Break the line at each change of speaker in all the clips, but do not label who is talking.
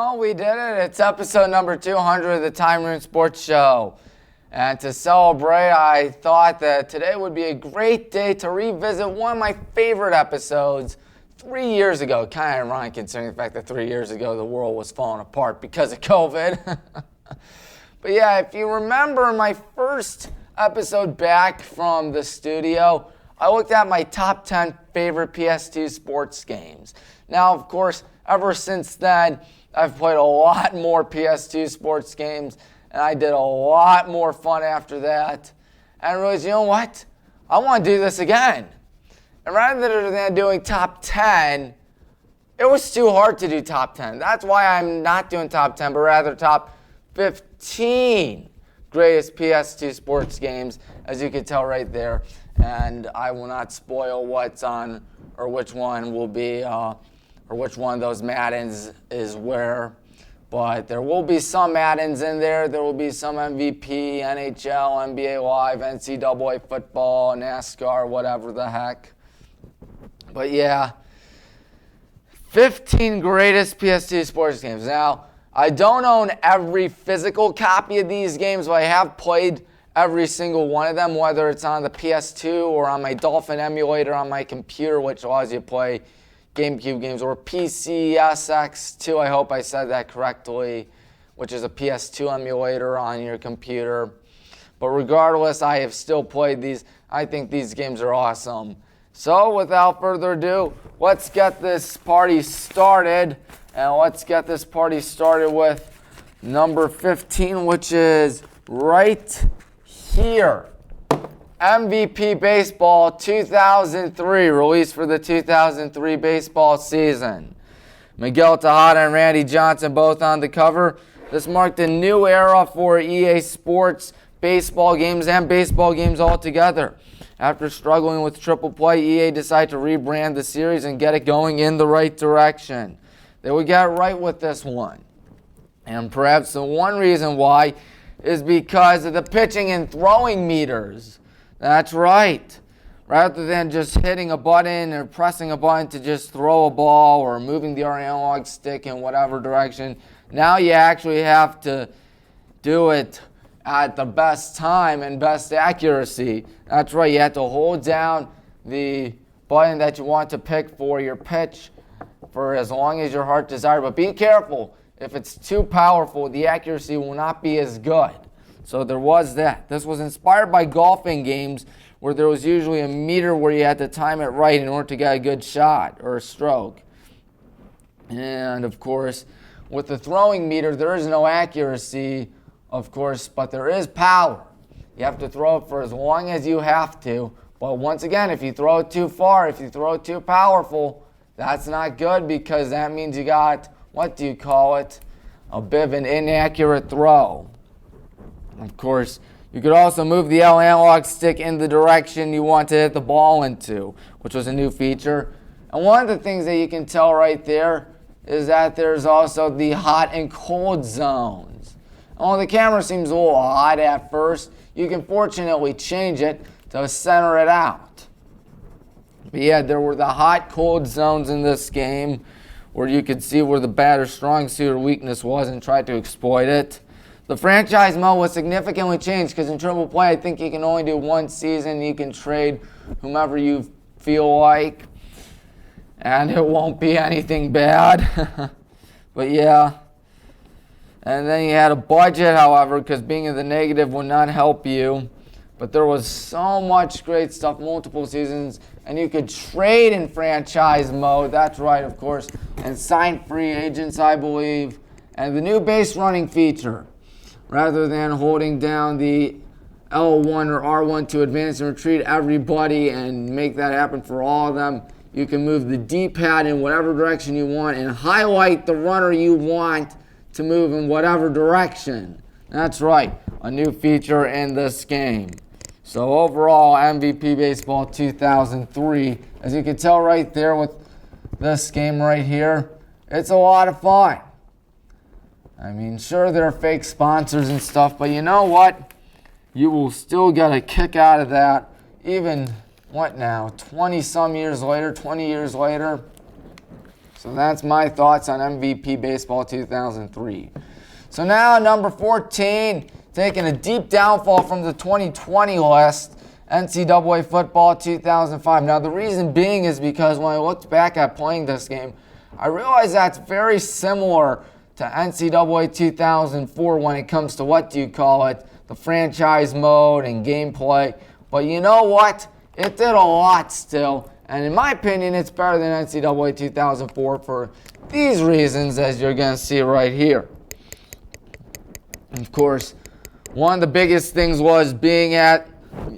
Well, we did it. It's episode number 200 of the Tommy Maroon Sports Show. And to celebrate, I thought that today would be a great day to revisit one of my favorite episodes 3 years ago. Kind of ironic considering the fact that 3 years ago the world was falling apart because of COVID. But yeah, if you remember my first episode back from the studio, I looked at my top 10 favorite PS2 sports games. Now, of course, ever since then, I've played a lot more PS2 sports games, and I did a lot more fun after that. And I realized, you know what? I want to do this again. And rather than doing top 10, it was too hard to do top 10. That's why I'm not doing top 10, but rather top 15 greatest PS2 sports games, as you can tell right there. And I will not spoil what's on or which one will be or which one of those Maddens is where. But there will be some Maddens in there. There will be some MVP, NHL, NBA Live, NCAA football, NASCAR, whatever the heck. But yeah, 15 greatest PS2 sports games. Now, I don't own every physical copy of these games, but I have played every single one of them, whether it's on the PS2 or on my Dolphin emulator on my computer, which allows you to play GameCube games, or PCSX2, I hope I said that correctly, which is a PS2 emulator on your computer. But regardless, I have still played these. I think these games are awesome. So without further ado, let's get this party started. And let's get this party started with number 15, which is right here. MVP Baseball 2003, released for the 2003 baseball season. Miguel Tejada and Randy Johnson both on the cover. This marked a new era for EA Sports baseball games and baseball games altogether. After struggling with triple play, EA decided to rebrand the series and get it going in the right direction. They would get right with this one. And perhaps the one reason why is because of the pitching and throwing meters. That's right. Rather than just hitting a button or pressing a button to just throw a ball or moving the analog stick in whatever direction, now you actually have to do it at the best time and best accuracy. That's right. You have to hold down the button that you want to pick for your pitch for as long as your heart desires. But be careful. If it's too powerful, the accuracy will not be as good. So there was that. This was inspired by golfing games where there was usually a meter where you had to time it right in order to get a good shot or a stroke. And of course, with the throwing meter, there is no accuracy, of course, but there is power. You have to throw it for as long as you have to. But once again, if you throw it too far, if you throw it too powerful, that's not good, because that means you got, what do you call it? A bit of an inaccurate throw. Of course, you could also move the analog stick in the direction you want to hit the ball into, which was a new feature. And one of the things that you can tell right there is that there's also the hot and cold zones. Although the camera seems a little odd at first, you can fortunately change it to center it out. But yeah, there were the hot, cold zones in this game where you could see where the batter's strong suit or weakness was and try to exploit it. The franchise mode was significantly changed because in triple play, I think you can only do one season. You can trade whomever you feel like, and it won't be anything bad. But yeah. And then you had a budget, however, because being in the negative would not help you. But there was so much great stuff, multiple seasons, and you could trade in franchise mode. That's right, of course, and sign free agents, I believe. And the new base running feature. Rather than holding down the L1 or R1 to advance and retreat everybody and make that happen for all of them, you can move the D-pad in whatever direction you want and highlight the runner you want to move in whatever direction. That's right, a new feature in this game. So overall, MVP Baseball 2003, as you can tell right there with this game right here, it's a lot of fun. I mean, sure, there are fake sponsors and stuff, but you know what? You will still get a kick out of that, even, what now, 20 years later? So that's my thoughts on MVP Baseball 2003. So now number 14, taking a deep downfall from the 2020 list, NCAA Football 2005. Now the reason being is because when I looked back at playing this game, I realized that's very similar to NCAA 2004 when it comes to the franchise mode and gameplay. But you know what? It did a lot still. And in my opinion, it's better than NCAA 2004 for these reasons, as you're going to see right here. Of course, one of the biggest things was being at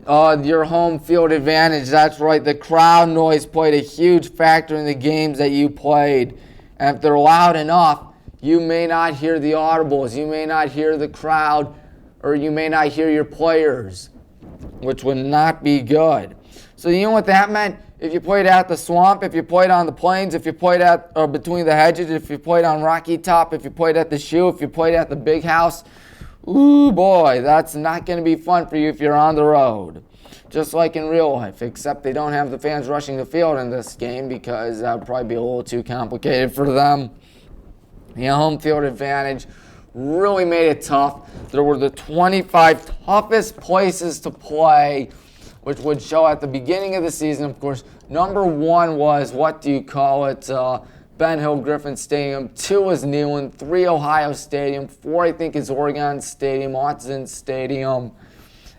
your home field advantage. That's right, the crowd noise played a huge factor in the games that you played. And if they're loud enough, you may not hear the audibles, you may not hear the crowd, or you may not hear your players, which would not be good. So you know what that meant? If you played at the swamp, if you played on the plains, if you played at between the hedges, if you played on Rocky Top, if you played at the shoe, if you played at the big house, ooh boy, that's not going to be fun for you if you're on the road. Just like in real life, except they don't have the fans rushing the field in this game because that would probably be a little too complicated for them. The home field advantage really made it tough. There were the 25 toughest places to play, which would show at the beginning of the season. Of course, number 1 was, Ben Hill Griffin Stadium. 2 was Neyland. 3, Ohio Stadium. 4, I think, is Oregon Stadium, Autzen Stadium.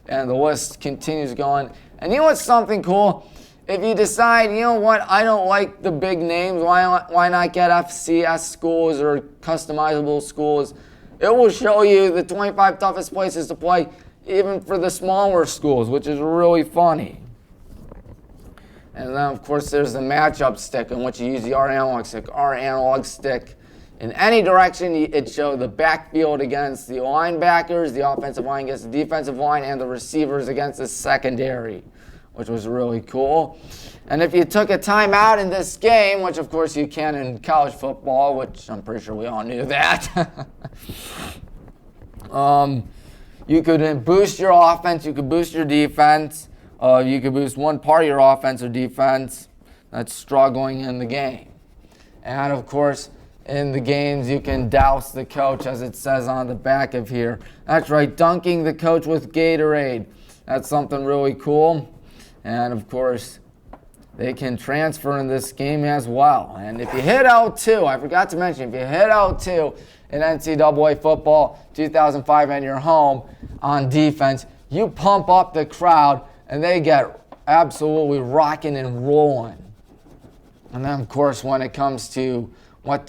And the list continues going. And you know what's something cool? If you decide, you know what, I don't like the big names, why not get FCS schools or customizable schools? It will show you the 25 toughest places to play, even for the smaller schools, which is really funny. And then, of course, there's the matchup stick in which you use the R analog stick. R analog stick, in any direction, it showed the backfield against the linebackers, the offensive line against the defensive line, and the receivers against the secondary, which was really cool. And if you took a timeout in this game, which of course you can in college football, which I'm pretty sure we all knew that, you could boost your offense, you could boost your defense, you could boost one part of your offense or defense that's struggling in the game. And of course, in the games, you can douse the coach, as it says on the back of here. That's right, dunking the coach with Gatorade. That's something really cool. And of course, they can transfer in this game as well. And if you hit L2, I forgot to mention, if you hit L2 in NCAA football 2005 and you're home on defense, you pump up the crowd and they get absolutely rocking and rolling. And then, of course, when it comes to on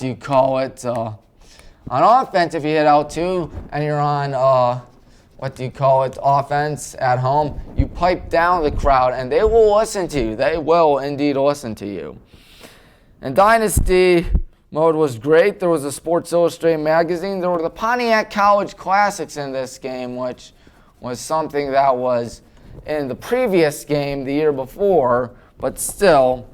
offense, if you hit L2 and you're on offense at home, you pipe down the crowd and they will listen to you. They will indeed listen to you. And Dynasty mode was great. There was a Sports Illustrated magazine. There were the Pontiac College Classics in this game, which was something that was in the previous game the year before, but still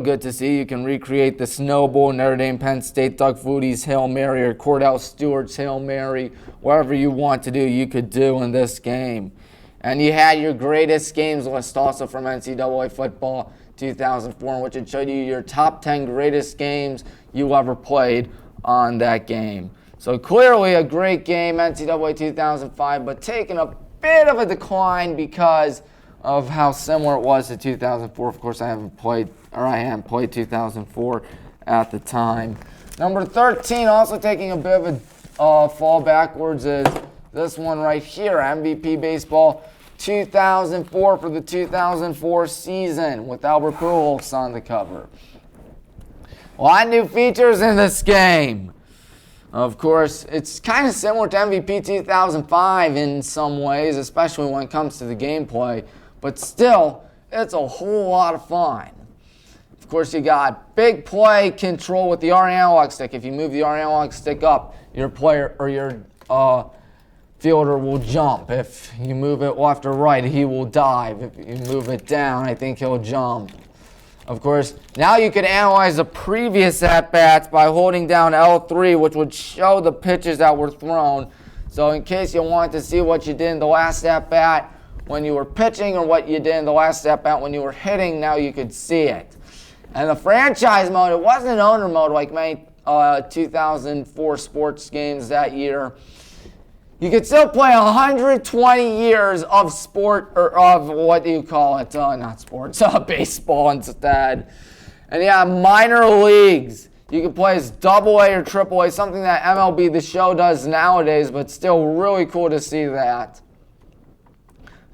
good to see. You can recreate the Snow Bowl, Notre Dame, Penn State, Doug Flutie's Hail Mary, or Cordell Stewart's Hail Mary. Whatever you want to do, you could do in this game. And you had your greatest games list also from NCAA Football 2004, in which it showed you your top 10 greatest games you ever played on that game. So clearly a great game, NCAA 2005, but taking a bit of a decline because of how similar it was to 2004. Of course, I hadn't played 2004 at the time. Number 13, also taking a bit of a fall backwards, is this one right here, MVP Baseball 2004 for the 2004 season with Albert Pujols on the cover. A lot of new features in this game. Of course, it's kind of similar to MVP 2005 in some ways, especially when it comes to the gameplay, but still, it's a whole lot of fun. Of course, you got big play control with the R analog stick. If you move the R analog stick up, your player or your fielder will jump. If you move it left or right, he will dive. If you move it down, I think he'll jump. Of course, now you can analyze the previous at-bats by holding down L3, which would show the pitches that were thrown. So in case you wanted to see what you did in the last at-bat when you were pitching or what you did in the last at-bat when you were hitting, now you could see it. And the franchise mode, it wasn't an owner mode like many 2004 sports games that year. You could still play 120 years of sport, or of what do you call it? Not sports, baseball instead. And yeah, minor leagues. You can play as AA or AAA, something that MLB The Show does nowadays, but still really cool to see that.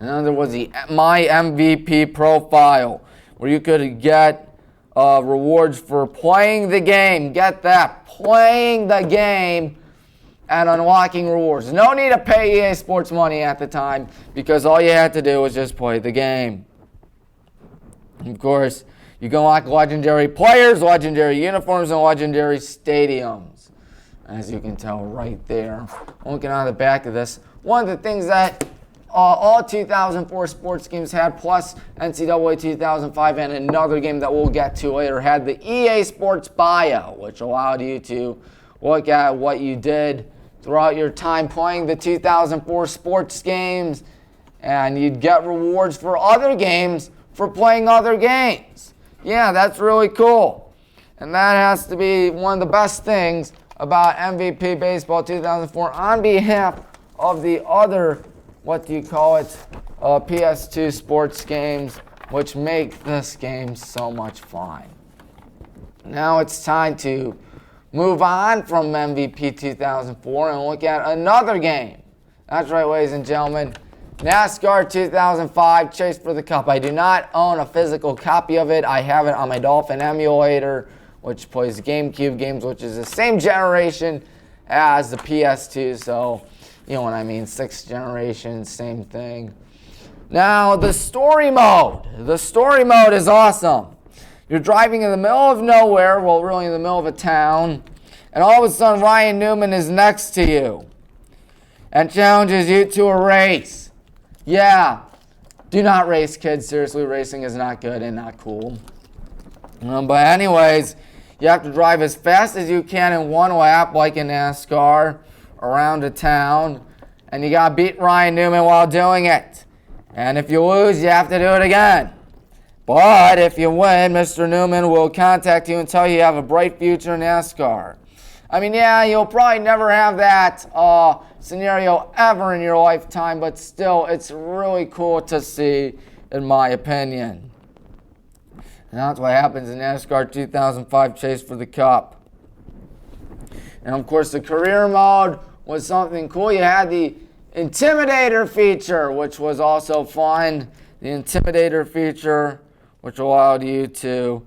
And then there was the My MVP profile, where you could get rewards for playing the game. Get that, playing the game and unlocking rewards. No need to pay EA Sports money at the time, because all you had to do was just play the game. And of course, you can unlock legendary players, legendary uniforms, and legendary stadiums. As you can tell right there. Looking on the back of this, one of the things that all 2004 sports games had, plus NCAA 2005 and another game that we'll get to later, had the EA Sports Bio, which allowed you to look at what you did throughout your time playing the 2004 sports games, and you'd get rewards for other games for playing other games. Yeah, that's really cool. And that has to be one of the best things about MVP Baseball 2004 on behalf of the other, what do you call it, PS2 sports games, which make this game so much fun. Now it's time to move on from MVP 2004 and look at another game. That's right, ladies and gentlemen. NASCAR 2005 Chase for the Cup. I do not own a physical copy of it. I have it on my Dolphin emulator, which plays GameCube games, which is the same generation as the PS2. So, you know what I mean, 6th generation, same thing. Now, the story mode. The story mode is awesome. You're driving in the middle of nowhere, well, really in the middle of a town, and all of a sudden Ryan Newman is next to you and challenges you to a race. Yeah, do not race, kids. Seriously, racing is not good and not cool. But anyways, you have to drive as fast as you can in one lap, like in NASCAR, around a town, and you got to beat Ryan Newman while doing it. And if you lose, you have to do it again. But if you win, Mr. Newman will contact you and tell you have a bright future in NASCAR. I mean, yeah, you'll probably never have that scenario ever in your lifetime, but still, it's really cool to see, in my opinion. And that's what happens in NASCAR 2005 Chase for the Cup. And of course, the career mode was something cool. You had the Intimidator feature, which was also fun. The Intimidator feature, which allowed you to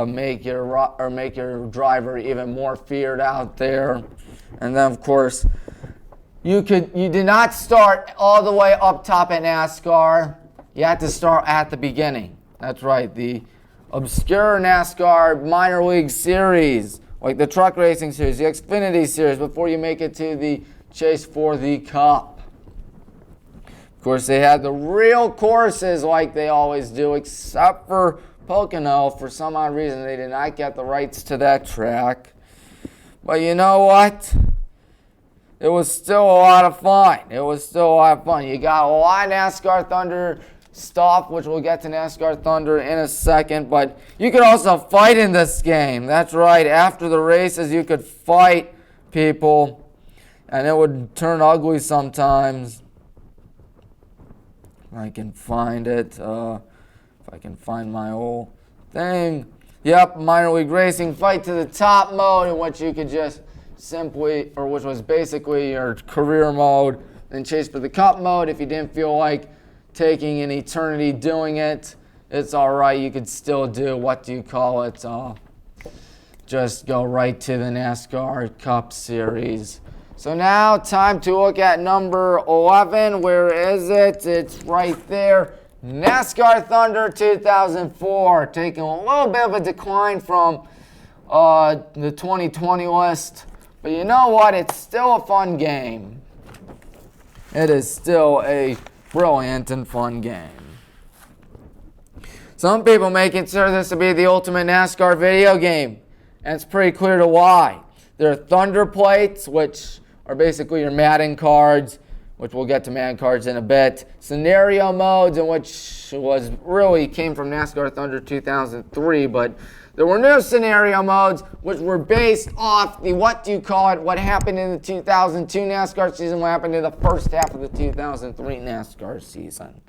make your driver even more feared out there. And then, of course, you did not start all the way up top at NASCAR. You had to start at the beginning. That's right, the obscure NASCAR minor league series, like the truck racing series, the Xfinity series, before you make it to the Chase for the Cup. Of course, they had the real courses like they always do, except for Pocono. For some odd reason, they did not get the rights to that track. But you know what? It was still a lot of fun. You got a lot of NASCAR Thunder stuff, which we'll get to NASCAR Thunder in a second. But you could also fight in this game. That's right. After the races, you could fight people, and it would turn ugly sometimes. If I can find it. If I can find my old thing. Yep, minor league racing, fight to the top mode, in which you could just simply, or which was basically your career mode, then Chase for the Cup mode. If you didn't feel like taking an eternity doing it, it's all right. You could still do, what do you call it? Just go right to the NASCAR Cup Series. So now, time to look at number 11. Where is it? It's right there. NASCAR Thunder 2004, taking a little bit of a decline from the 2020 list. But you know what? It's still a fun game. It is still a brilliant and fun game. Some people may consider this to be the ultimate NASCAR video game, and it's pretty clear to why. There are Thunder plates, which are basically your Madden cards, which we'll get to man cards in a bit. Scenario modes, in which was really came from NASCAR Thunder 2003, but there were new scenario modes, which were based off the what happened in the 2002 NASCAR season, what happened in the first half of the 2003 NASCAR season.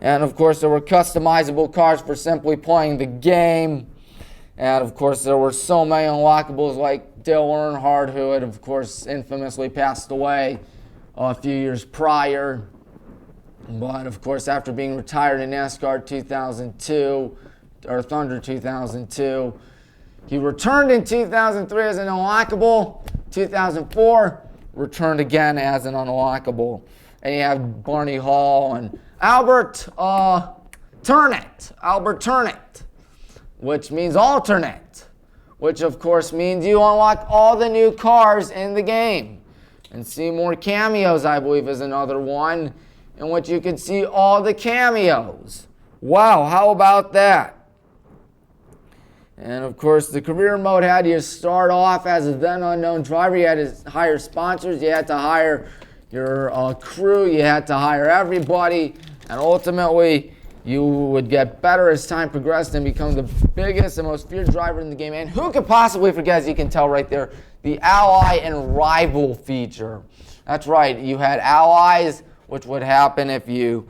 And of course, there were customizable cars for simply playing the game. And of course, there were so many unlockables like Dale Earnhardt, who had of course infamously passed away a few years prior. But of course, after being retired in NASCAR 2002, or Thunder 2002, he returned in 2003 as an unlockable. 2004, returned again as an unlockable. And you have Barney Hall and Albert Turnett, which means alternate, which of course means you unlock all the new cars in the game. And Seymour Cameos, I believe, is another one in which you can see all the cameos. Wow, how about that? And of course, the career mode had you start off as a then unknown driver. You had to hire sponsors, you had to hire your crew, you had to hire everybody, and ultimately you would get better as time progressed and become the biggest and most feared driver in the game. And who could possibly forget, as you can tell right there, the ally and rival feature. That's right, you had allies, which would happen if you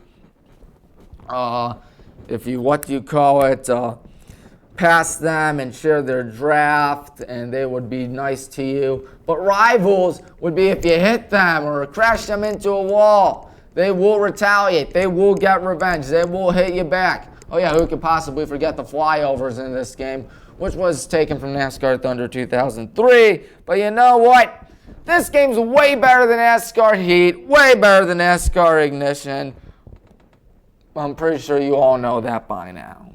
pass them and share their draft, and they would be nice to you. But rivals would be if you hit them or crash them into a wall. They will retaliate. They will get revenge. They will hit you back. Oh yeah, who could possibly forget the flyovers in this game, which was taken from NASCAR Thunder 2003. But you know what? This game's way better than NASCAR Heat, way better than NASCAR Ignition. I'm pretty sure you all know that by now.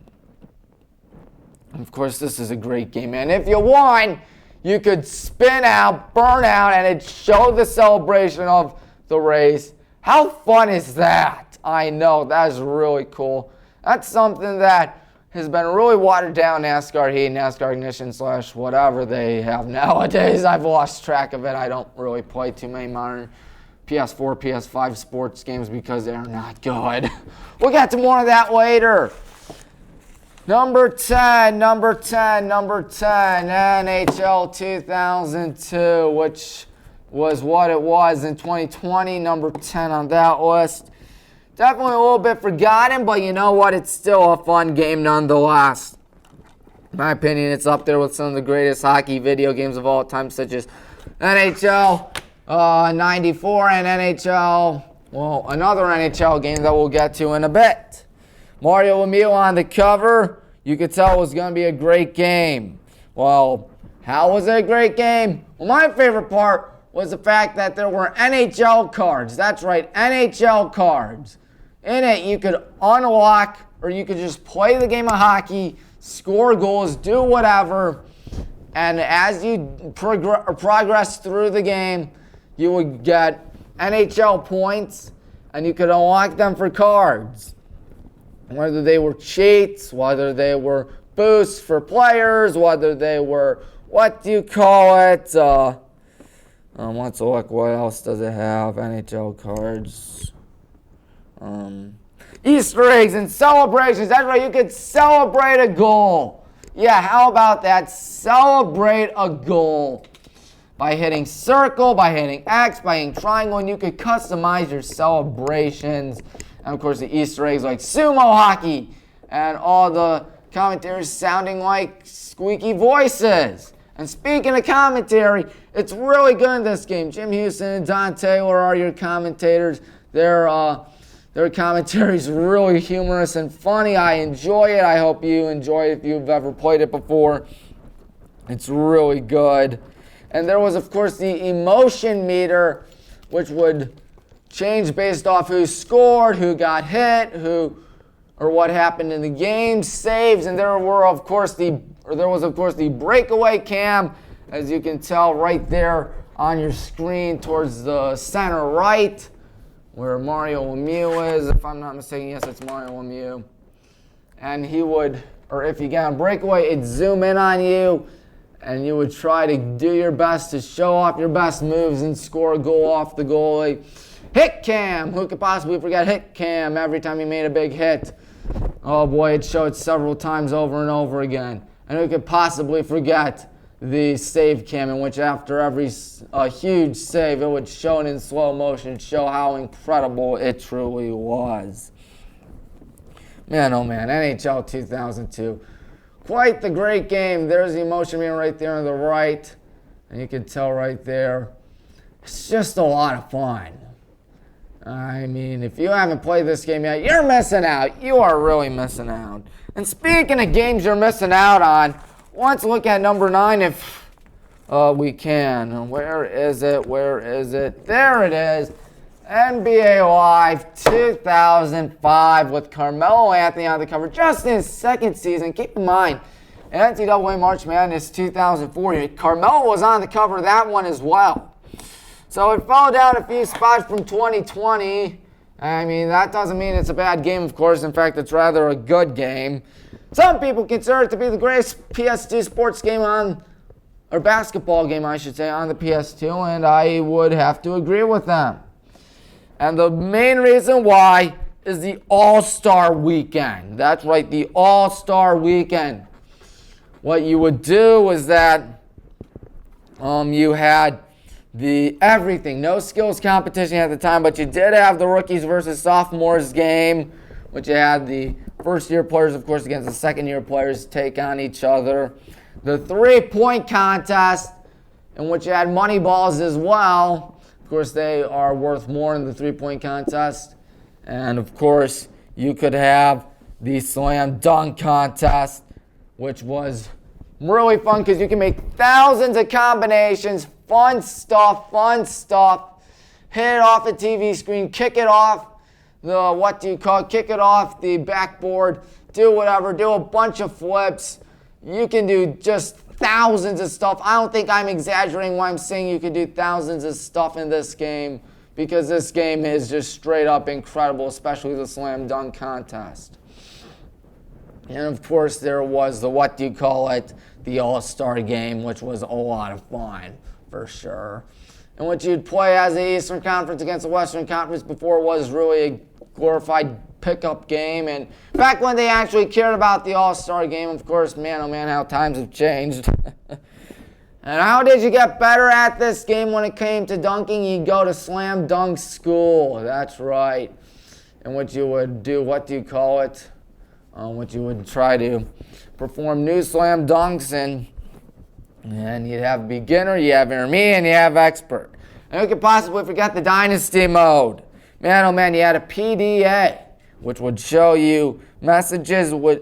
Of course, this is a great game, and if you won, you could spin out, burn out, and it'd show the celebration of the race. How fun is that? I know, that is really cool. That's something that has been really watered down, NASCAR Heat, NASCAR Ignition / whatever they have nowadays. I've lost track of it. I don't really play too many modern PS4, PS5 sports games because they're not good. We'll get to more of that later. Number 10, NHL 2002, which was what it was in 2020, number 10 on that list. Definitely a little bit forgotten, but you know what? It's still a fun game nonetheless. In my opinion, it's up there with some of the greatest hockey video games of all time, such as NHL 94 and another NHL game that we'll get to in a bit. Mario Lemieux on the cover. You could tell it was going to be a great game. Well, how was it a great game? Well, my favorite part was the fact that there were NHL cards. That's right, NHL cards. In it, you could unlock, or you could just play the game of hockey, score goals, do whatever. And as you progress through the game, you would get NHL points, and you could unlock them for cards. Whether they were cheats, whether they were boosts for players, whether they were, let's look, what else does it have? NHL cards. Easter eggs and celebrations. That's right, you could celebrate a goal. Yeah, how about that? Celebrate a goal. By hitting circle, by hitting X, by hitting triangle, and you could customize your celebrations. And of course, the Easter eggs like sumo hockey and all the commentators sounding like squeaky voices. And speaking of commentary, it's really good in this game. Jim Houston and Don Taylor are your commentators. Their commentary is really humorous and funny. I enjoy it. I hope you enjoy it if you've ever played it before. It's really good. And there was, of course, the emotion meter, which would change based off who scored, who got hit, or what happened in the game, saves, and there was of course the breakaway cam, as you can tell right there on your screen towards the center right, where Mario Lemieux is, if I'm not mistaken. Yes, it's Mario Lemieux. And he would, or if you get a breakaway, it'd zoom in on you, and you would try to do your best to show off your best moves and score a goal off the goalie. Hit Cam. Who could possibly forget Hit Cam every time he made a big hit? Oh boy, it showed several times over and over again. And who could possibly forget the save cam, in which after every huge save, it would show it in slow motion, show how incredible it truly was. Man, oh man, NHL 2002. Quite the great game. There's the emotion being right there on the right. And you can tell right there. It's just a lot of fun. I mean, if you haven't played this game yet, you're missing out. You are really missing out. And speaking of games you're missing out on, let's look at number 9 if we can. Where is it? Where is it? There it is. NBA Live 2005 with Carmelo Anthony on the cover just in his second season. Keep in mind, NCAA March Madness 2004, Carmelo was on the cover of that one as well. So it fell down a few spots from 2020. I mean, that doesn't mean it's a bad game, of course. In fact, it's rather a good game. Some people consider it to be the greatest PS2 sports game or basketball game, I should say, on the PS2, and I would have to agree with them. And the main reason why is the All-Star Weekend. That's right, the All-Star Weekend. What you would do is that you had the everything, no skills competition at the time, but you did have the rookies versus sophomores game, which you had the first-year players, of course, against the second-year players take on each other. The three-point contest, in which you had money balls as well. Of course, they are worth more in the three-point contest. And, of course, you could have the slam dunk contest, which was really fun because you can make thousands of combinations. Fun stuff. Hit it off the TV screen, kick it off kick it off the backboard, do whatever, do a bunch of flips. You can do just thousands of stuff. I don't think I'm exaggerating when I'm saying you can do thousands of stuff in this game, because this game is just straight up incredible, especially the slam dunk contest. And of course there was the All-Star game, which was a lot of fun for sure. In which you'd play as the Eastern Conference against the Western Conference before it was really a glorified pickup game. And back when they actually cared about the All-Star game, of course, man, oh man, how times have changed. And how did you get better at this game when it came to dunking? You'd go to slam dunk school. That's right. In which you would do, which you would try to perform new slam dunks and you'd have beginner, you have intermediate, and you have expert. And who could possibly forget the dynasty mode? Man, oh man, you had a PDA, which would show you messages, which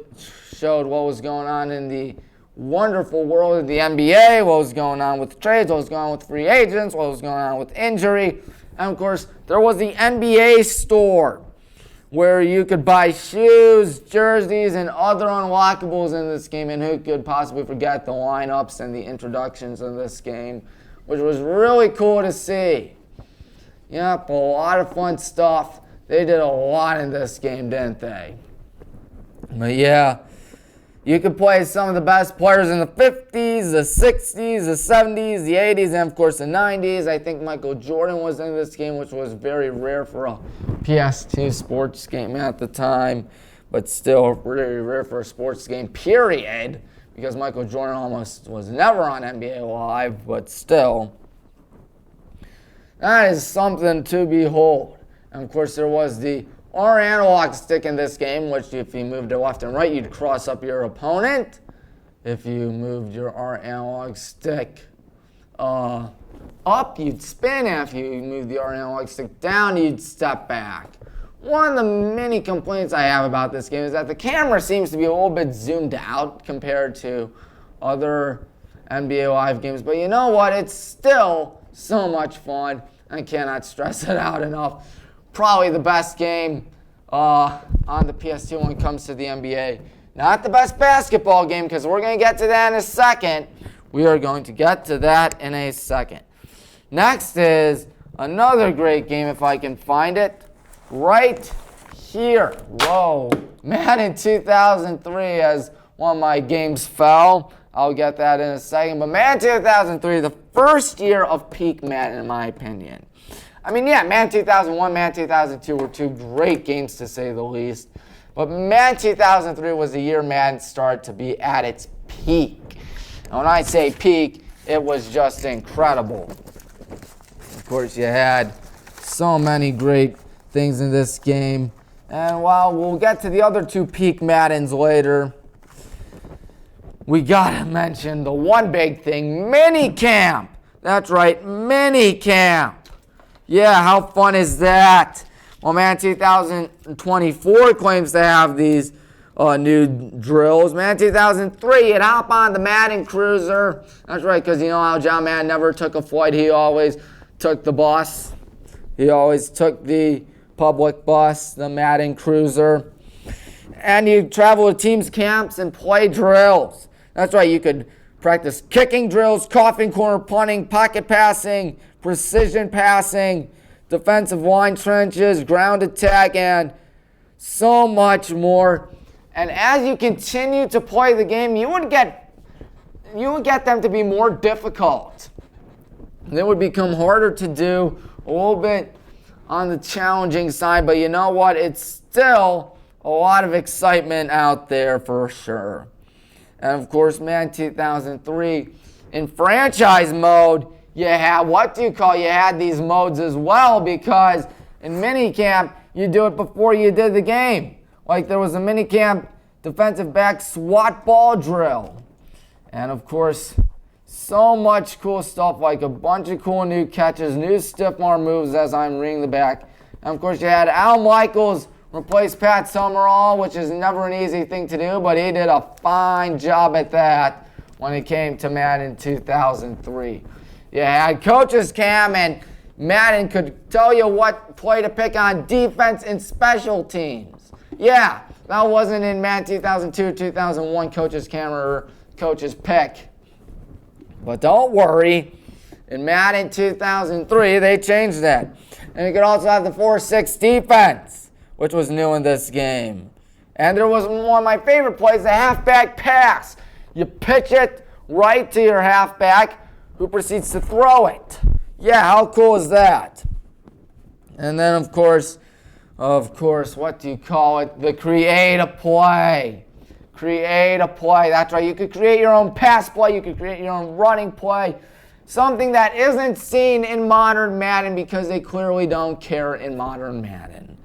showed what was going on in the wonderful world of the NBA, what was going on with trades, what was going on with free agents, what was going on with injury. And of course, there was the NBA store, where you could buy shoes, jerseys, and other unlockables in this game. And who could possibly forget the lineups and the introductions of this game, which was really cool to see. Yep, a lot of fun stuff. They did a lot in this game, didn't they? But yeah, you could play some of the best players in the 50s, the 60s, the 70s, the 80s, and of course the 90s. I think Michael Jordan was in this game, which was very rare for a PS2 sports game at the time, but still really rare for a sports game, period, because Michael Jordan almost was never on NBA Live, but still. That is something to behold. And of course there was the R analog stick in this game, which if you moved it left and right, you'd cross up your opponent. If you moved your R analog stick up, you'd spin. If you moved the R analog stick down, you'd step back. One of the many complaints I have about this game is that the camera seems to be a little bit zoomed out compared to other NBA Live games. But you know what? It's still so much fun. I cannot stress it out enough. Probably the best game on the PS2 when it comes to the NBA. Not the best basketball game, because we're going to get to that in a second. We are going to get to that in a second. Next is another great game, if I can find it, right here. Whoa. Madden 2003, as one of my games fell. I'll get that in a second. But Madden 2003, the first year of peak Madden, in my opinion. I mean, yeah, Madden 2001, Madden 2002 were two great games to say the least. But Madden 2003 was the year Madden started to be at its peak. And when I say peak, it was just incredible. Of course, you had so many great things in this game. And while we'll get to the other two peak Maddens later, we gotta mention the one big thing, minicamp. That's right, minicamp. Yeah, how fun is that? Well, Madden 2024 claims to have these new drills. Madden 2003, you'd hop on the Madden Cruiser. That's right, because you know how John Madden never took a flight. He always took the bus. He always took the public bus, the Madden Cruiser. And you travel to teams' camps and play drills. That's right, you could practice kicking drills, coughing corner punting, pocket passing, precision passing, defensive line trenches, ground attack, and so much more. And as you continue to play the game, you would get them to be more difficult. They would become harder to do, a little bit on the challenging side, but you know what? It's still a lot of excitement out there for sure. And of course, Madden 2003, in franchise mode, you had these modes as well, because in minicamp, you do it before you did the game. Like there was a minicamp defensive back SWAT ball drill. And of course, so much cool stuff, like a bunch of cool new catches, new stiff arm moves as I'm ringing the back. And of course, you had Al Michaels replace Pat Summerall, which is never an easy thing to do, but he did a fine job at that when it came to Madden 2003. You had Coach's Cam, and Madden could tell you what play to pick on defense and special teams. Yeah, that wasn't in Madden 2002, 2001 Coach's Cam or Coach's Pick. But don't worry, in Madden 2003, they changed that. And you could also have the 4-6 defense, which was new in this game. And there was one of my favorite plays, the halfback pass. You pitch it right to your halfback, who proceeds to throw it. Yeah, how cool is that? And then, of course, what do you call it? The create a play. Create a play. That's right. You could create your own pass play. You could create your own running play. Something that isn't seen in modern Madden because they clearly don't care in modern Madden.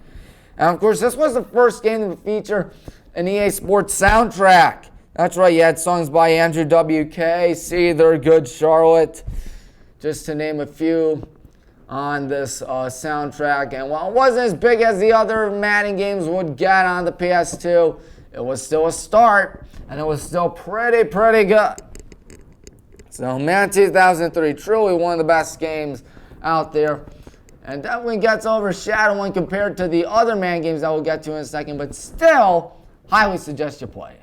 And, of course, this was the first game to feature an EA Sports soundtrack. That's right, you had songs by Andrew W.K., Seether, Good Charlotte, just to name a few on this soundtrack. And while it wasn't as big as the other Madden games would get on the PS2, it was still a start, and it was still pretty good. So Madden 2003, truly one of the best games out there. And definitely gets overshadowed when compared to the other Madden games that we'll get to in a second, but still, highly suggest you play it.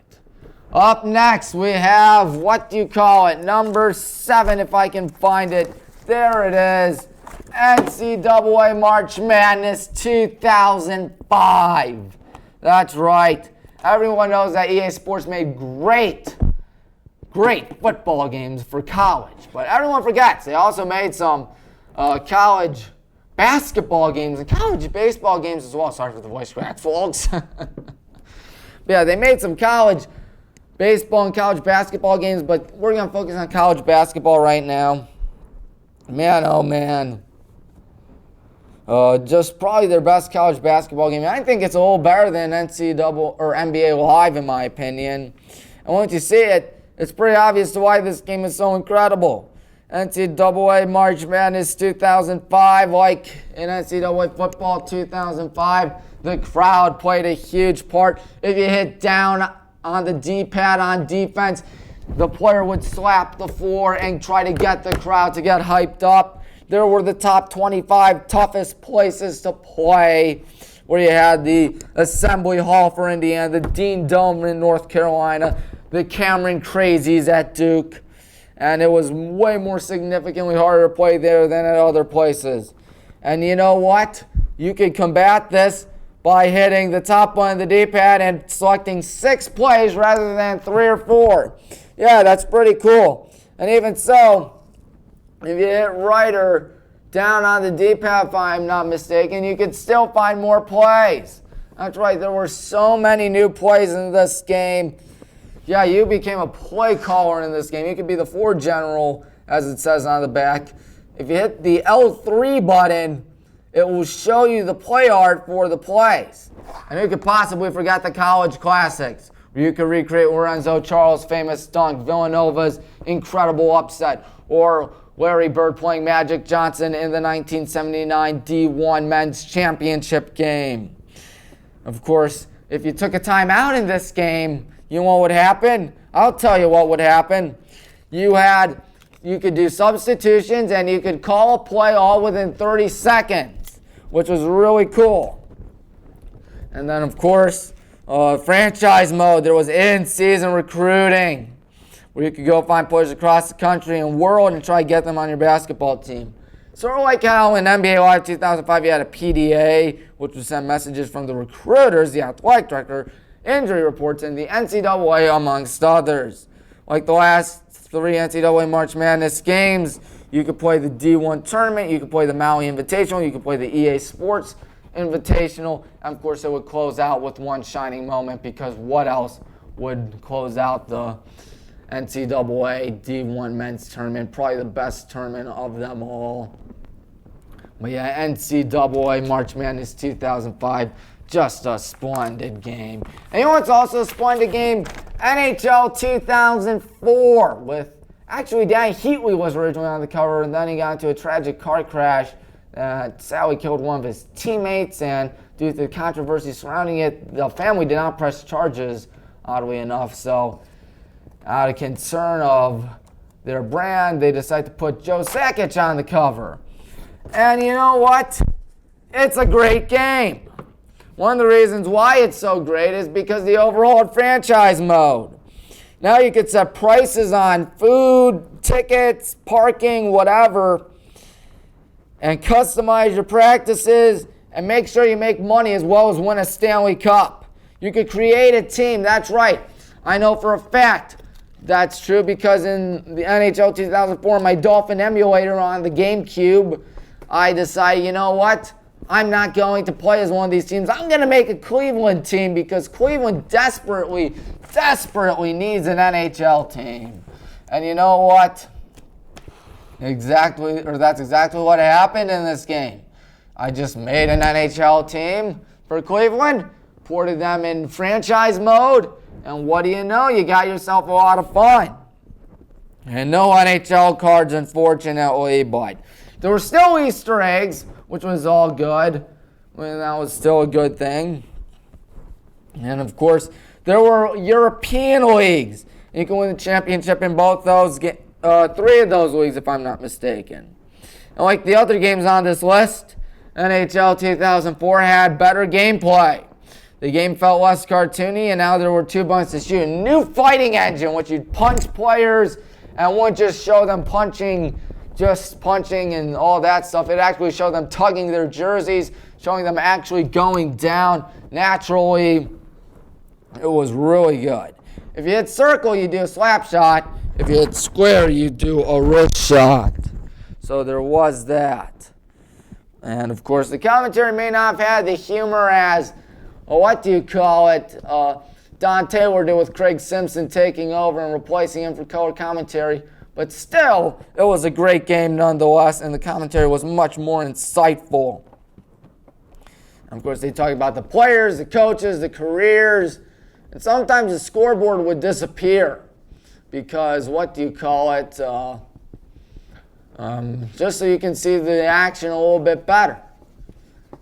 Up next, we have, number 7, if I can find it. There it is. NCAA March Madness 2005. That's right. Everyone knows that EA Sports made great football games for college. But everyone forgets, they also made some college basketball games and college baseball games as well. Sorry for the voice crack, folks. Yeah, they made some college baseball and college basketball games, but we're going to focus on college basketball right now. Man, oh man. Just probably their best college basketball game. I think it's a little better than NCAA or NBA Live, in my opinion. And once you see it, it's pretty obvious to why this game is so incredible. NCAA March Madness 2005, like in NCAA football 2005, the crowd played a huge part. If you hit down on the D-pad on defense, the player would slap the floor and try to get the crowd to get hyped up. There were the top 25 toughest places to play, where you had the Assembly Hall for Indiana, the Dean Dome in North Carolina, the Cameron Crazies at Duke, and it was way more significantly harder to play there than at other places. And you know what? You could combat this by hitting the top one of the D-pad and selecting 6 plays rather than 3 or 4. Yeah, that's pretty cool. And even so, if you hit right or down on the D-pad, if I'm not mistaken, you could still find more plays. That's right, there were so many new plays in this game. Yeah, you became a play caller in this game. You could be the floor general, as it says on the back. If you hit the L3 button, it will show you the play art for the plays. And you could possibly forget the college classics, where you could recreate Lorenzo Charles' famous dunk, Villanova's incredible upset, or Larry Bird playing Magic Johnson in the 1979 D1 Men's Championship game. Of course, if you took a timeout in this game, you know what would happen? I'll tell you what would happen. You could do substitutions and you could call a play all within 30 seconds, which was really cool. And then, of course, franchise mode. There was in-season recruiting, where you could go find players across the country and world and try to get them on your basketball team. Sort of like how in NBA Live 2005 you had a PDA, which would send messages from the recruiters, the athletic director, injury reports, and the NCAA, amongst others. Like the last 3 NCAA March Madness games, you could play the D1 tournament, you could play the Maui Invitational, you could play the EA Sports Invitational, and of course it would close out with one shining moment, because what else would close out the NCAA D1 men's tournament? Probably the best tournament of them all. But yeah, NCAA March Madness 2005, just a splendid game. And you know what's also a splendid game? NHL 2004 with, actually, Danny Heatley was originally on the cover, and then he got into a tragic car crash that sadly killed one of his teammates, and due to the controversy surrounding it, the family did not press charges, oddly enough. So out of concern of their brand, they decided to put Joe Sakic on the cover. And you know what? It's a great game. One of the reasons why it's so great is because the overhauled franchise mode. Now you could set prices on food, tickets, parking, whatever, and customize your practices and make sure you make money as well as win a Stanley Cup. You could create a team. That's right. I know for a fact that's true, because in the NHL 2004, my Dolphin emulator on the GameCube, I decided, you know what? I'm not going to play as one of these teams. I'm going to make a Cleveland team, because Cleveland desperately needs an NHL team. And you know what? That's exactly what happened in this game. I just made an NHL team for Cleveland, ported them in franchise mode, and what do you know? You got yourself a lot of fun. And no NHL cards, unfortunately, but there were still Easter eggs, which was all good. That was still a good thing. And of course, there were European leagues. You can win the championship in both those, 3 of those leagues, if I'm not mistaken. And like the other games on this list, NHL 2004 had better gameplay. The game felt less cartoony, and now there were 2 buttons to shoot. A new fighting engine, which you'd punch players and wouldn't just show them punching and all that stuff. It actually showed them tugging their jerseys, showing them actually going down naturally. It was really good. If you hit circle, you do a slap shot. If you hit square, you do a wrist shot. So there was that. And of course, the commentary may not have had the humor as, Don Taylor did with Craig Simpson taking over and replacing him for color commentary. But still, it was a great game nonetheless, and the commentary was much more insightful. And of course, they talk about the players, the coaches, the careers, and sometimes the scoreboard would disappear because, just so you can see the action a little bit better.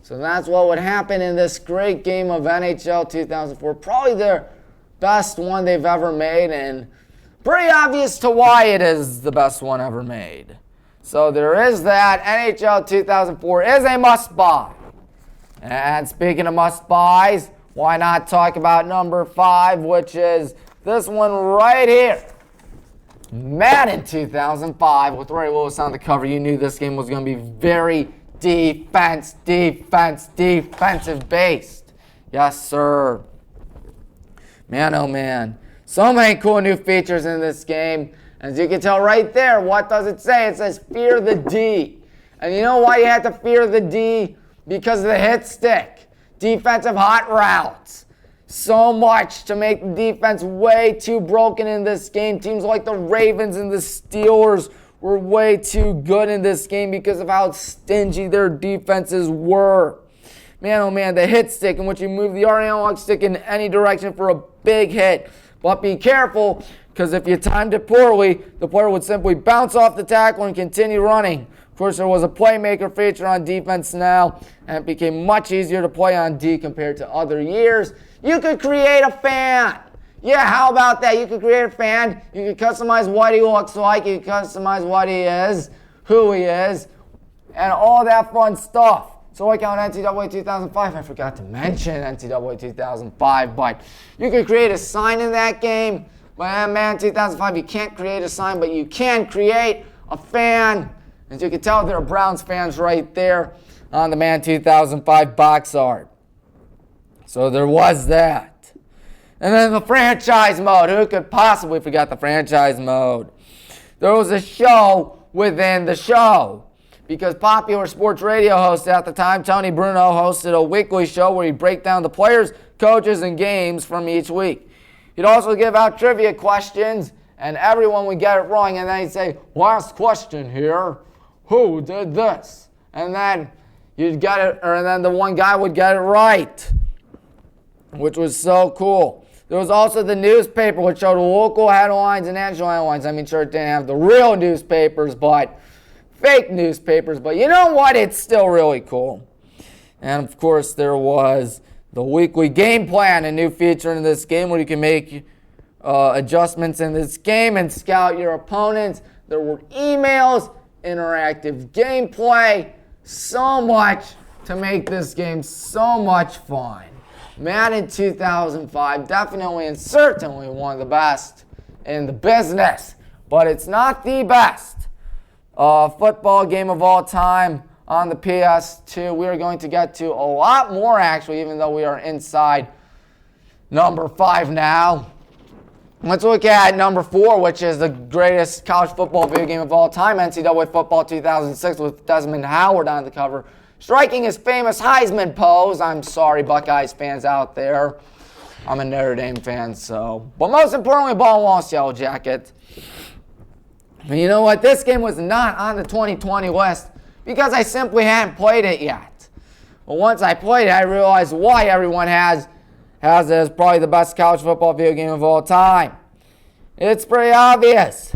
So that's what would happen in this great game of NHL 2004. Probably their best one they've ever made, and pretty obvious to why it is the best one ever made. So there is that. NHL 2004 is a must-buy. And speaking of must-buys, why not talk about number 5, which is this one right here. Madden 2005 with Ray Lewis on the cover. You knew this game was going to be very defensive based. Yes, sir. Man, oh man. So many cool new features in this game. As you can tell right there, what does it say? It says fear the D. And you know why you had to fear the D? Because of the hit stick. Defensive hot routes. So much to make the defense way too broken in this game. Teams like the Ravens and the Steelers were way too good in this game because of how stingy their defenses were. Man, oh man, the hit stick in which you move the R analog stick in any direction for a big hit. But be careful, because if you timed it poorly, the player would simply bounce off the tackle and continue running. Of course, there was a playmaker feature on defense now, and it became much easier to play on D compared to other years. You could create a fan. Yeah, how about that? You could create a fan. You could customize what he looks like. You could customize what he is, who he is, and all that fun stuff. So like on NCAA 2005, I forgot to mention NCAA 2005, but you could create a sign in that game. But man, 2005, you can't create a sign, but you can create a fan. As you can tell, there are Browns fans right there on the Man 2005 box art. So there was that. And then the franchise mode. Who could possibly forget the franchise mode? There was a show within the show. Because popular sports radio host at the time, Tony Bruno, hosted a weekly show where he'd break down the players, coaches, and games from each week. He'd also give out trivia questions, and everyone would get it wrong. And then he'd say, last question here, who did this? And then you'd get it, or then the one guy would get it right, which was so cool. There was also the newspaper, which showed local headlines and national headlines. I mean, sure, it didn't have the real newspapers, but fake newspapers. But you know what? It's still really cool. And, of course, there was the weekly game plan, a new feature in this game where you can make adjustments in this game and scout your opponents. There were emails, interactive gameplay, so much to make this game so much fun. Madden 2005, definitely and certainly one of the best in the business, but it's not the best football game of all time on the PS2. We are going to get to a lot more, actually, even though we are inside number 5 now. Let's look at number 4, which is the greatest college football video game of all time, NCAA Football 2006, with Desmond Howard on the cover, striking his famous Heisman pose. I'm sorry, Buckeyes fans out there. I'm a Notre Dame fan, so. But most importantly, Baldwin Wallace Yellow Jacket. And you know what? This game was not on the 2020 list because I simply hadn't played it yet. But once I played it, I realized why everyone has it as probably the best college football video game of all time. It's pretty obvious.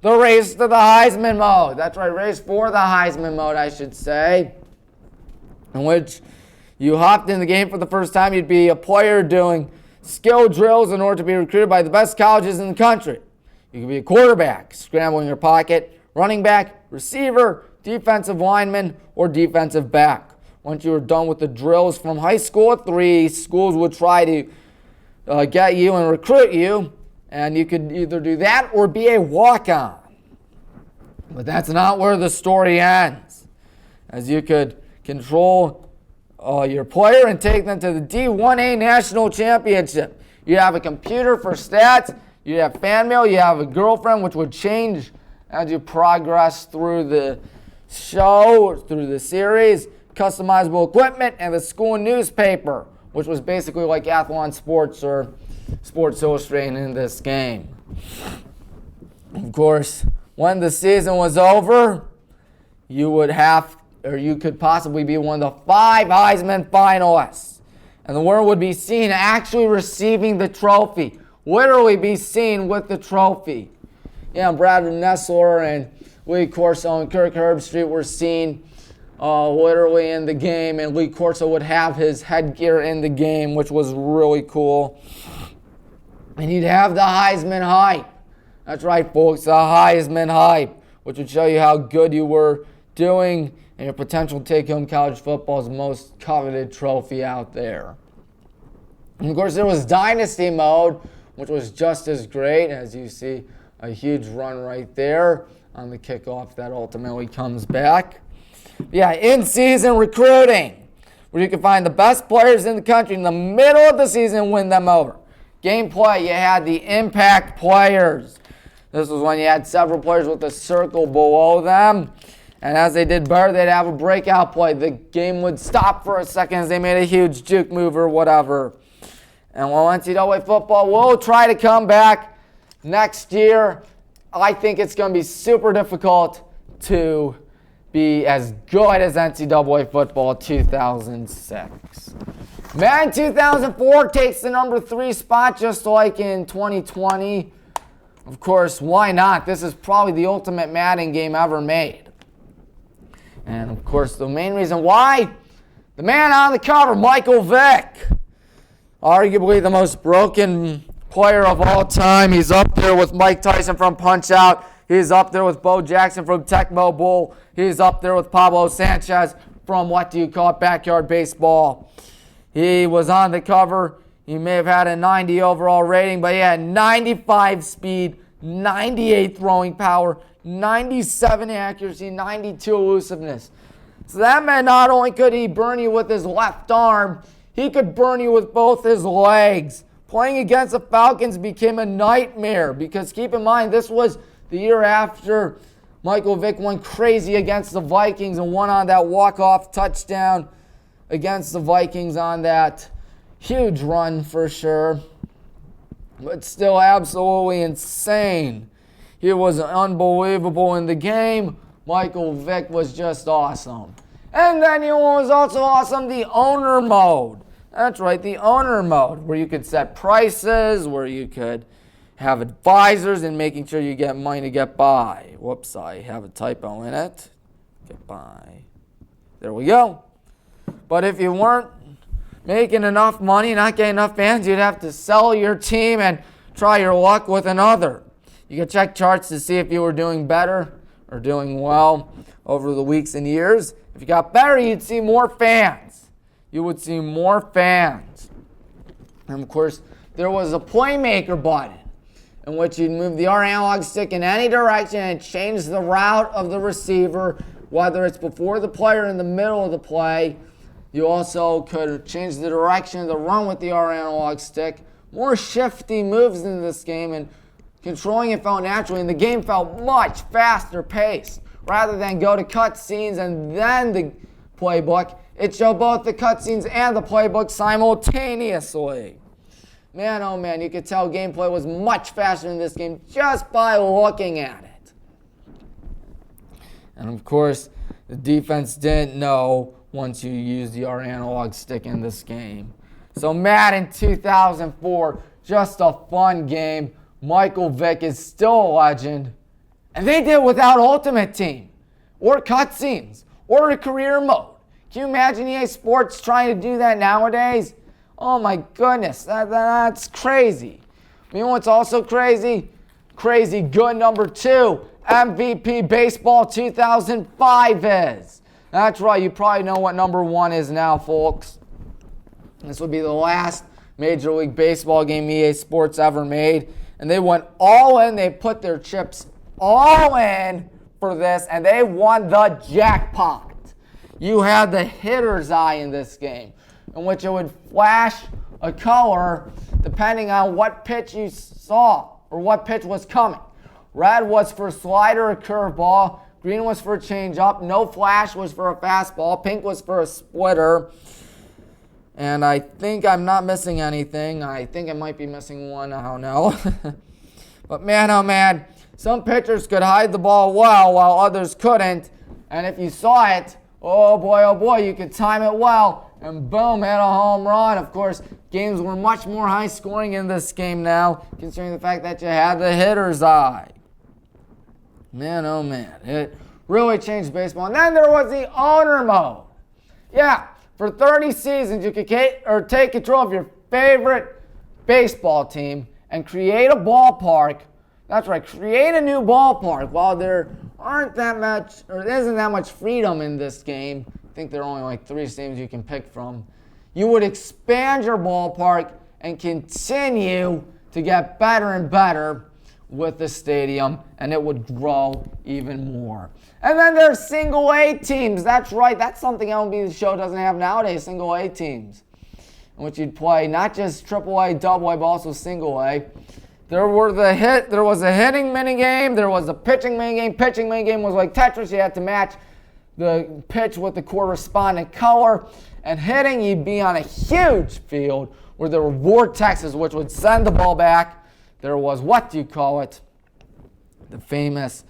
The race to the Heisman mode. That's right, race for the Heisman mode, I should say. In which you hopped in the game for the first time. You'd be a player doing skill drills in order to be recruited by the best colleges in the country. You could be a quarterback, scrambling your pocket, running back, receiver, defensive lineman, or defensive back. Once you were done with the drills from high school, 3 schools would try to get you and recruit you, and you could either do that or be a walk-on. But that's not where the story ends, as you could control your player and take them to the D1A National Championship. You have a computer for stats, you have fan mail, you have a girlfriend, which would change as you progress through the show, through the series, customizable equipment, and the school newspaper, which was basically like Athlon Sports or Sports Illustrated in this game. Of course, when the season was over, you could possibly be one of the 5 Heisman finalists. And the winner would be seen actually receiving the trophy. Literally be seen with the trophy. Yeah, Brad Nessler and Lee Corso and Kirk Herbstreit were seen literally in the game, and Lee Corso would have his headgear in the game, which was really cool. And he'd have the Heisman hype. That's right, folks, the Heisman hype, which would show you how good you were doing and your potential to take home college football's most coveted trophy out there. And of course, there was Dynasty mode, which was just as great. As you see, a huge run right there on the kickoff that ultimately comes back. Yeah, in-season recruiting, where you can find the best players in the country in the middle of the season and win them over. Gameplay, you had the impact players. This was when you had several players with a circle below them. And as they did better, they'd have a breakout play. The game would stop for a second as they made a huge juke move or whatever. And while NCAA football will try to come back next year, I think it's going to be super difficult to be as good as NCAA football 2006. Man, 2004 takes the number 3 spot just like in 2020. Of course, why not? This is probably the ultimate Madden game ever made. And of course, the main reason why, the man on the cover, Michael Vick, arguably the most broken player of all time. He's up there with Mike Tyson from Punch-Out. He's up there with Bo Jackson from Tecmo Bowl. He's up there with Pablo Sanchez from Backyard Baseball. He was on the cover. He may have had a 90 overall rating, but he had 95 speed, 98 throwing power, 97 accuracy, 92 elusiveness. So that meant not only could he burn you with his left arm, he could burn you with both his legs. Playing against the Falcons became a nightmare because keep in mind, this was the year after Michael Vick went crazy against the Vikings and won on that walk-off touchdown against the Vikings on that huge run for sure. But still absolutely insane. He was unbelievable in the game. Michael Vick was just awesome. And then you know what was also awesome? The owner mode. That's right, the owner mode, where you could set prices, where you could have advisors and making sure you get money to get by. Whoops, I have a typo in it. Get by. There we go. But if you weren't making enough money, not getting enough fans, you'd have to sell your team and try your luck with another. You could check charts to see if you were doing better or doing well over the weeks and years. If you got better, you'd see more fans. You would see more fans. And of course, there was a playmaker button in which you'd move the R analog stick in any direction and change the route of the receiver, whether it's before the play or in the middle of the play. You also could change the direction of the run with the R analog stick. More shifty moves in this game, and controlling it felt naturally, and the game felt much faster paced. Rather than go to cutscenes and then the playbook, it showed both the cutscenes and the playbook simultaneously. Man, oh man, you could tell gameplay was much faster in this game just by looking at it. And of course, the defense didn't know once you used the R analog stick in this game. So Madden 2004, just a fun game. Michael Vick is still a legend. And they did it without Ultimate Team, or cutscenes, or a career mode. Can you imagine EA Sports trying to do that nowadays? Oh my goodness, that's crazy. You know what's also crazy? Crazy good number 2, MVP Baseball 2005 is. That's right, you probably know what number 1 is now, folks. This would be the last Major League Baseball game EA Sports ever made. And they went all in, they put their chips all in for this, and they won the jackpot. You had the hitter's eye in this game, in which it would flash a color depending on what pitch you saw or what pitch was coming. Red was for slider or curveball. Green was for changeup. No flash was for a fastball. Pink was for a splitter. And I think I'm not missing anything. I think I might be missing one. I don't know. But man, oh man, some pitchers could hide the ball well while others couldn't. And if you saw it, oh boy, you could time it well. And boom, hit a home run. Of course, games were much more high scoring in this game now, considering the fact that you had the hitter's eye. Man, oh man, it really changed baseball. And then there was the owner mode. Yeah, for 30 seasons, you could take control of your favorite baseball team and create a ballpark. That's right, create a new ballpark. While there isn't that much freedom in this game, I think there are only like 3 teams you can pick from. You would expand your ballpark and continue to get better and better with the stadium, and it would grow even more. And then there's single A teams. That's right, that's something MLB The Show doesn't have nowadays, single A teams, in which you'd play not just triple A, double A, but also single A. There was a hitting minigame, there was a pitching minigame. Pitching minigame was like Tetris, you had to match the pitch with the corresponding color, and hitting, you'd be on a huge field where there were vortexes which would send the ball back. There was, the famous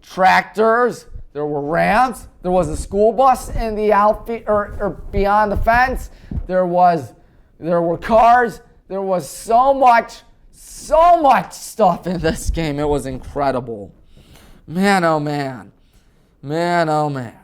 tractors. There were ramps. There was a school bus in the outfield or beyond the fence. There were cars. There was so much stuff in this game. It was incredible. Man, oh man. Man, oh man.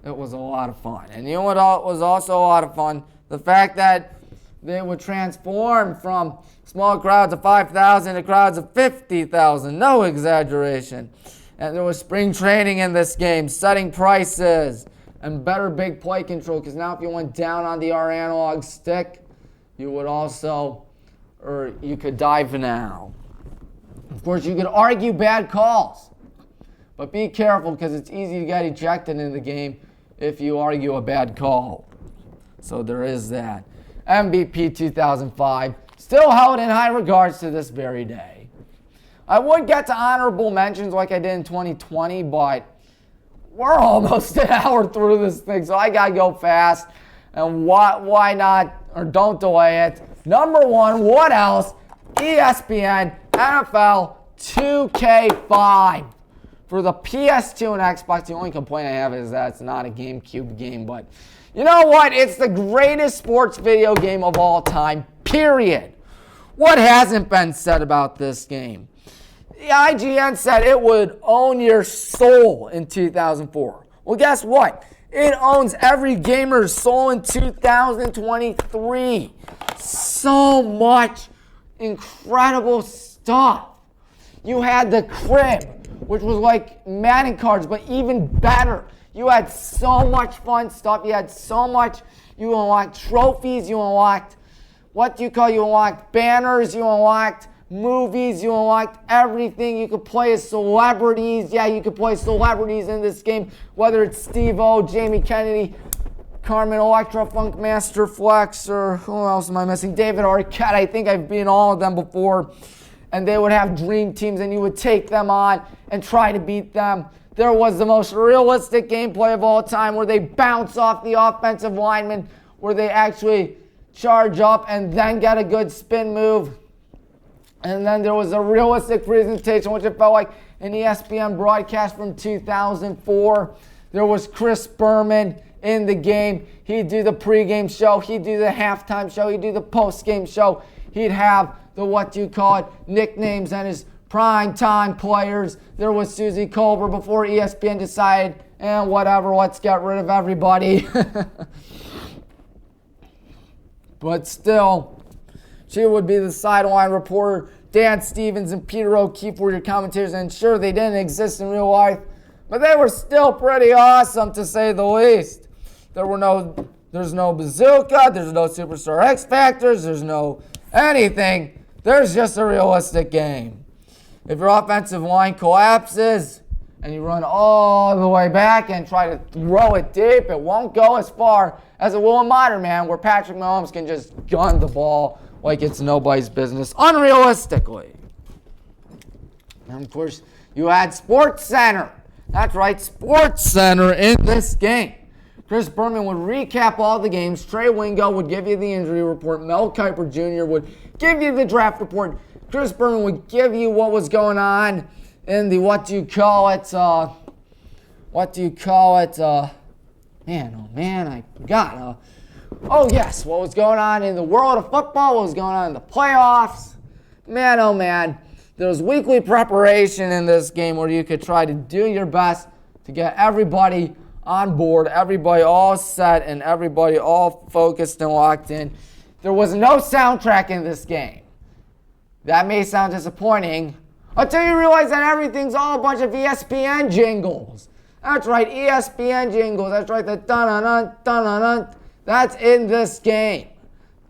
It was a lot of fun. And you know what was also a lot of fun? The fact that they would transform from small crowds of 5,000 to crowds of 50,000. No exaggeration. And there was spring training in this game, setting prices, and better big play control. Because now if you went down on the R analog stick, you could dive now. Of course, you could argue bad calls. But be careful, because it's easy to get ejected in the game if you argue a bad call. So there is that. MVP 2005, still held in high regards to this very day. I would get to honorable mentions like I did in 2020, but we're almost an hour through this thing, so I gotta go fast. And why not, or don't delay it. Number one, what else? ESPN NFL 2K5 for the PS2 and Xbox. The only complaint I have is that it's not a GameCube game, but you know what? It's the greatest sports video game of all time, period. What hasn't been said about this game? The IGN said it would own your soul in 2004. Well, guess what? It owns every gamer's soul in 2023. So much incredible stuff. You had the crib, which was like Madden cards, but even better. You had so much fun stuff. You had so much. You unlocked trophies. You unlocked, you unlocked banners. You unlocked movies. You unlocked everything. You could play as celebrities. Yeah, you could play celebrities in this game, whether it's Steve-O, Jamie Kennedy, Carmen Electra, Funkmaster Flex, or who else am I missing? David Arquette. I think I've been all of them before. And they would have dream teams, and you would take them on and try to beat them. There was the most realistic gameplay of all time where they bounce off the offensive lineman, where they actually charge up and then get a good spin move. And then there was a realistic presentation, which it felt like an ESPN broadcast from 2004. There was Chris Berman in the game. He'd do the pregame show. He'd do the halftime show. He'd do the postgame show. He'd have the nicknames and his prime time players. There was Susie Colbert before ESPN decided, let's get rid of everybody. But still, she would be the sideline reporter. Dan Stevens and Peter O'Keefe were your commentators, and sure, they didn't exist in real life, but they were still pretty awesome, to say the least. There's no bazooka, there's no Superstar X Factors, there's no anything. There's just a realistic game. If your offensive line collapses and you run all the way back and try to throw it deep, it won't go as far as it will in modern man, where Patrick Mahomes can just gun the ball like it's nobody's business, unrealistically. And of course, you had Sports Center. That's right, Sports Center in this game. Chris Berman would recap all the games. Trey Wingo would give you the injury report. Mel Kiper Jr. would give you the draft report. Chris Berman would give you what was going on in the what do you call it, I forgot. Oh yes, what was going on in the world of football, what was going on in the playoffs. Man, oh man, there was weekly preparation in this game where you could try to do your best to get everybody on board, everybody all set, and everybody all focused and locked in. There was no soundtrack in this game. That may sound disappointing until you realize that everything's all a bunch of ESPN jingles. That's right, ESPN jingles. That's right, the dun-dun-dun, dun-dun-dun. That's in this game.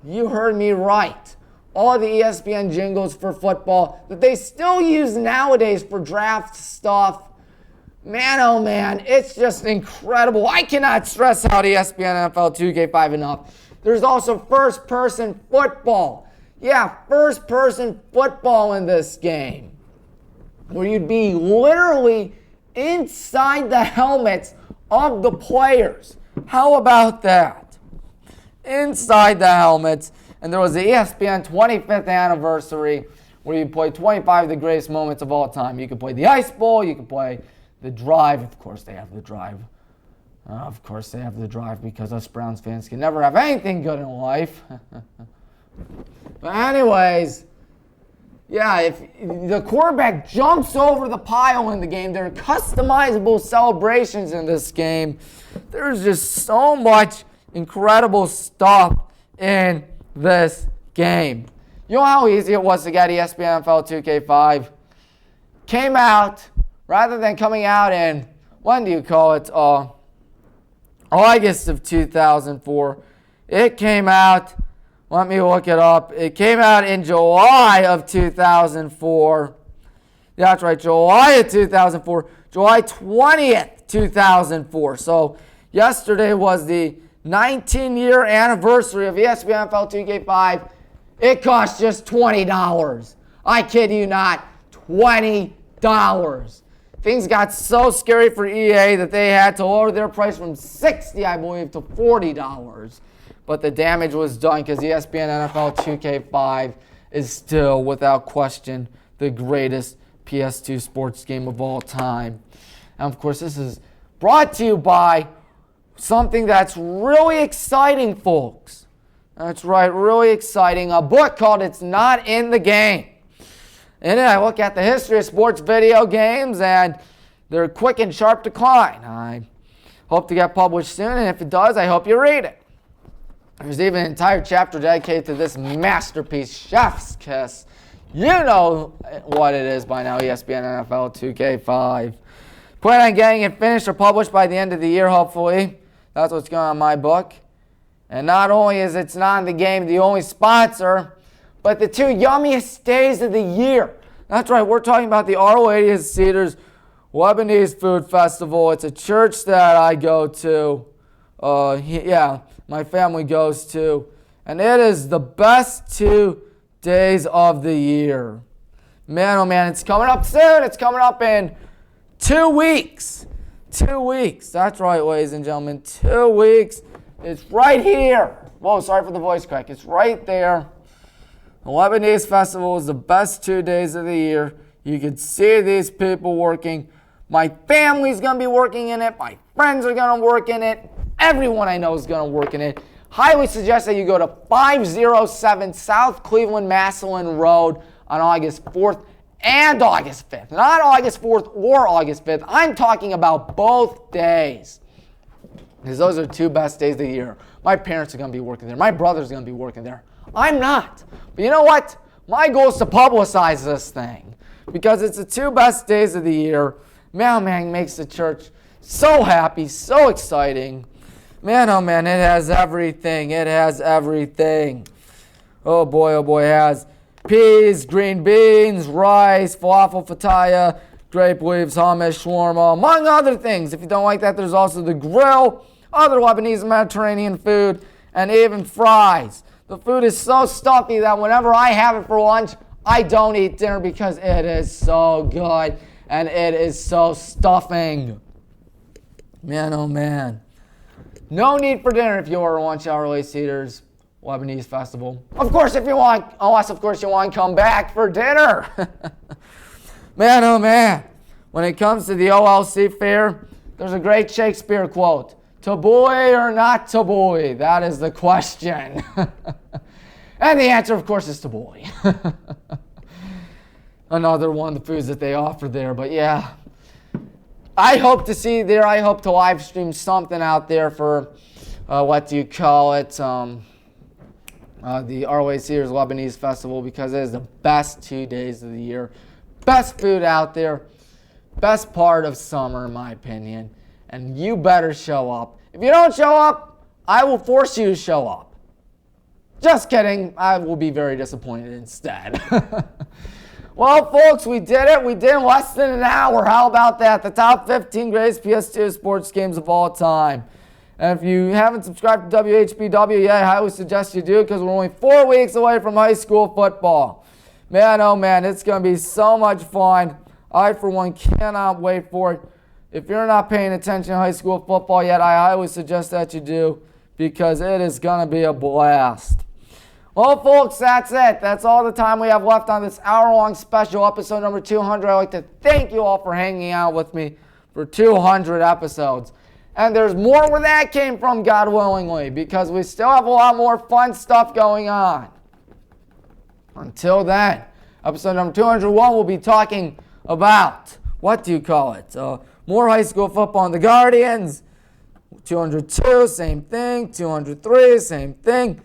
You heard me right. All the ESPN jingles for football that they still use nowadays for draft stuff. Man, oh man, it's just incredible. I cannot stress out ESPN NFL 2K5 enough. There's also first-person football. Yeah, first-person football in this game, where you'd be literally inside the helmets of the players. How about that? Inside the helmets. And there was the ESPN 25th anniversary where you play 25 of the greatest moments of all time. You can play the Ice Bowl. You can play the Drive. Of course, they have the Drive. Because us Browns fans can never have anything good in life. But anyways, yeah, if the quarterback jumps over the pile in the game, there are customizable celebrations in this game. There's just so much incredible stuff in this game. You know how easy it was to get ESPN NFL 2K5? Came out, rather than coming out in, August of 2004. It came out, let me look it up. It came out in July of 2004. That's right, July of 2004. July 20th, 2004. So yesterday was the 19-year anniversary of ESPN NFL 2K5. It cost just $20. I kid you not, $20. Things got so scary for EA that they had to lower their price from $60, I believe, to $40. But the damage was done because ESPN NFL 2K5 is still, without question, the greatest PS2 sports game of all time. And of course, this is brought to you by something that's really exciting, folks. That's right, really exciting. A book called It's Not in the Game. In it, I look at the history of sports video games and their quick and sharp decline. I hope to get published soon, and if it does, I hope you read it. There's even an entire chapter dedicated to this masterpiece, Chef's Kiss. You know what it is by now, ESPN NFL 2K5. Plan on getting it finished or published by the end of the year, hopefully. That's what's going on in my book. And not only is It's Not in the Game the only sponsor, but the two yummiest days of the year. That's right, we're talking about the R80 Cedars Lebanese Food Festival. It's a church that I go to. My family goes to. And it is the best 2 days of the year. Man, oh man, it's coming up soon. It's coming up in 2 weeks. 2 weeks. That's right, ladies and gentlemen. 2 weeks. It's right here. Whoa, sorry for the voice crack. It's right there. The Lebanese Festival is the best 2 days of the year. You can see these people working. My family's going to be working in it. My friends are going to work in it. Everyone I know is going to work in it. Highly suggest that you go to 507 South Cleveland Massillon Road on August 4th and August 5th. Not August 4th or August 5th. I'm talking about both days. Because those are 2 best days of the year. My parents are going to be working there. My brother's going to be working there. I'm not. But you know what? My goal is to publicize this thing. Because it's the 2 best days of the year. Man, makes the church so happy, so exciting. Man, oh man, it has everything. It has everything. Oh boy, it has peas, green beans, rice, falafel, fataya, grape leaves, hummus, shawarma, among other things. If you don't like that, there's also the grill, other Lebanese and Mediterranean food, and even fries. The food is so stuffy that whenever I have it for lunch, I don't eat dinner because it is so good and it is so stuffing. Man, oh man. No need for dinner if you order lunch at Early Cedars Lebanese Festival. Of course, if you want, unless of course you want to come back for dinner. Man, oh man. When it comes to the OLC fair, there's a great Shakespeare quote. Tabbouleh or not tabbouleh? That is the question. And the answer, of course, is tabbouleh. Another one of the foods that they offer there. But yeah, I hope to see there. I hope to live stream something out there for, the ROA Cedars Lebanese Festival, because it is the best 2 days of the year. Best food out there. Best part of summer, in my opinion. And you better show up. If you don't show up, I will force you to show up. Just kidding. I will be very disappointed instead. Well, folks, we did it. We did in less than an hour. How about that? The top 15 greatest PS2 sports games of all time. And if you haven't subscribed to WHBW yet, I highly suggest you do, because we're only 4 weeks away from high school football. Man, oh man, it's going to be so much fun. I, for one, cannot wait for it. If you're not paying attention to high school football yet, I highly suggest that you do, because it is going to be a blast. Well, folks, that's it. That's all the time we have left on this hour-long special, episode number 200. I'd like to thank you all for hanging out with me for 200 episodes. And there's more where that came from, God willingly, because we still have a lot more fun stuff going on. Until then, episode number 201, we'll be talking about, what do you call it? More high school football in the Guardians. 202, same thing. 203, same thing.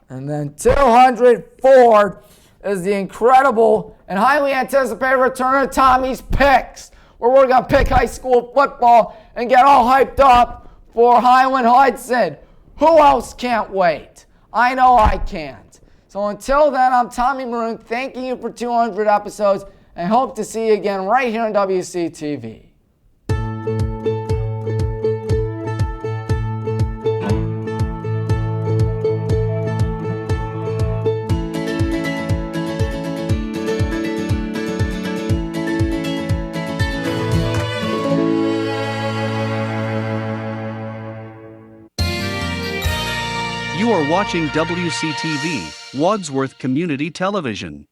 And then 204 is the incredible and highly anticipated return of Tommy's Picks, where we're going to pick high school football and get all hyped up for Highland Hudson. Who else can't wait? I know I can't. So until then, I'm Tommy Maroon, thanking you for 200 episodes, and hope to see you again right here on WCTV.
You are watching WCTV, Wadsworth Community Television.